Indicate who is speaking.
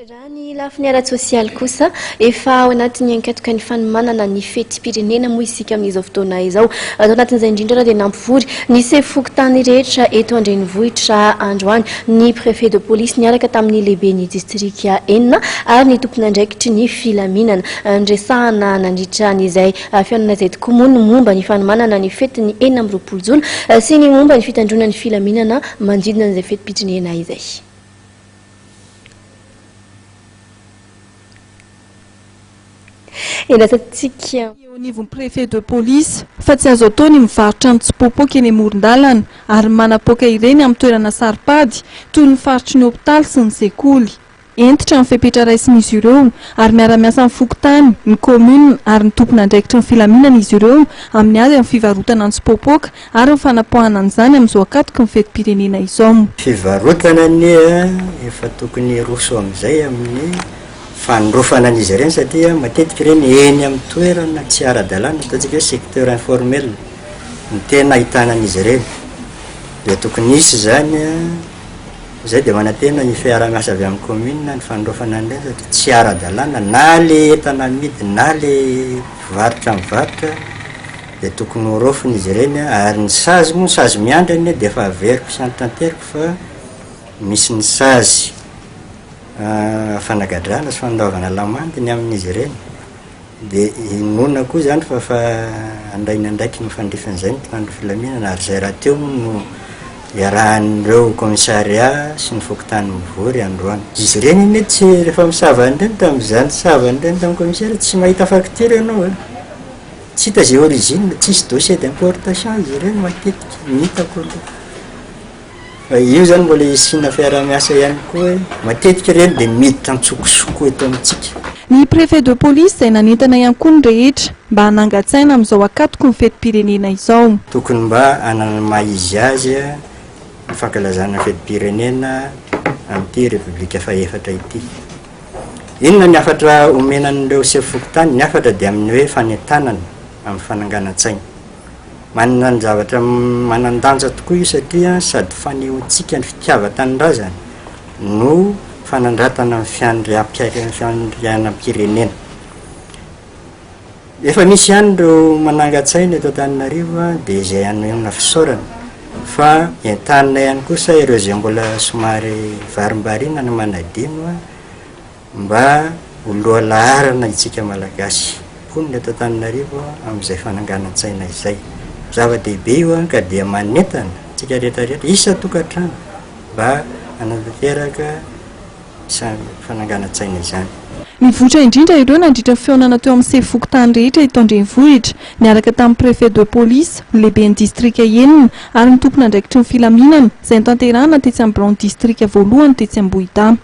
Speaker 1: Raha ny lafiny ara-tsosialy kosa efa ao anatin'ny ankatoka ny fanomanana ny fetim-pirenena moa isika amin'izao fotoana izao. Atao anatin'izay indrindra raha dia nampivory ny sefofokontany rehetra eto Andrenivohitra androany. Ny préfet de police niaraka tamin'ny lehiben'ny distrika enina ary ny tompon'andraikitry ny filaminana. Andresahana nandritra n'izay fihainana izay tokoa moa ny momba ny fanomanana ny fetin'ny 4 jona sy ny momba ny fitandrona ny filaminana manodidina an'izay fetim-pirenena izay.
Speaker 2: Eo anivon'ny préfet de police fa tsy azo atao ny mivarotra ny tsipopoka eny amoron-dalana ary manapoaka ireny amin'ny toerana saripady toy ny faritry ny hopitaly sy ny sekoly. Entitra amin'ny fepetra raisin'izy ireo ary miara-miasa amin'ny fokotany, ny commune ary ny tompon'andraikitry ny filaminana izy ireo amin'ny ady amin'ny fivarotana ny tsipopoka ary ny fanapoahana an'izany amin'izao akatoky ny fetim-pirenena izao.
Speaker 3: Fivarotana ny efa tokony roso amin'izay amin'ny fanrofana an'izy ireny satria matetika ireny eny amin'ny toerana tsy ara-dalàna ataontsika hoe secteur informel ny tena ahitana an'izy ireny. Dia tokony isy zany izay dia manantena ny fiara-miasa avy amin'ny commune ny fanrofana an'ireny satria tsy ara-dalàna na le entana amidy na le varotra mivarotra dia tokony horofina izy ireny ary ny sazy moa sazy miandrany dia efa averiko sy antanteriko fa misy ny sazy fanagadrana sy fanaovana lamandiny amin'izy ireny dia inona koa zany fa andraina ndraiky ny fandrifan'izay ny mpandro filaminana ary zay raha teo no iarahan'ireo commissariat sy ny fokotany mivory androany. Izy ireny iny tsy rehefa misava an'ireny tamin'izany sava an'ireny tamin'ny commissaire tsy mahita facture ianao tsy hita zay origine tsisy dossier d'importation izy ireny matetika hitako io zany mbola isina fiara-miasa ihany koa matetika ireny dia miditra ntsokosoko eto amintsika.
Speaker 2: Ny préfet de police izay nanentana ihany koa ny rehetra mba hanangatsaina amin'izao akatoky ny fetim-pirenena izao.
Speaker 3: Tokony mba hanana maha-izy azy ny fankalazana fetim-pirenena amin'ity repoblika faefatra ity. Inona ny afatra omenan'ireo sefokotany? Ny afatra dia amin'ny hoe fanentanana amin'ny fananganan-tsaina. Manana ny zavatra manandanja tokoa io satria sady fanehoantsika ny fitiavan-tanindrazana no fanandratana amin'ny fiandrianam-pirenena. Efa misy ihany ireo manangan-tsaina eto Antananarivo dia izay hanehoana fisaorana fa entanina ihany kosa ireo izay mbola somary varimbariana no manadino mba oloha laharana itsika malagasy ponina eto Antananarivo amin'izay fananganan-tsaina izay. Zava-dehibe io ka dia manentana tsika rehetrarehetra isa tokantrano mba hanatanteraka fananganan-tsaina izany.
Speaker 2: Mivoatra indrindra ireo nandritra fionana teo amin'ny sefokotany rehetra eto Andrenivohitra niaraka tamin'ny préfet de police, ny lehiben'ny distrika enina ary ny tompon'andraikitry ny filaminana izay notanterahana tetsy amin'ny branche distrika voalohany tetsy Ambohità.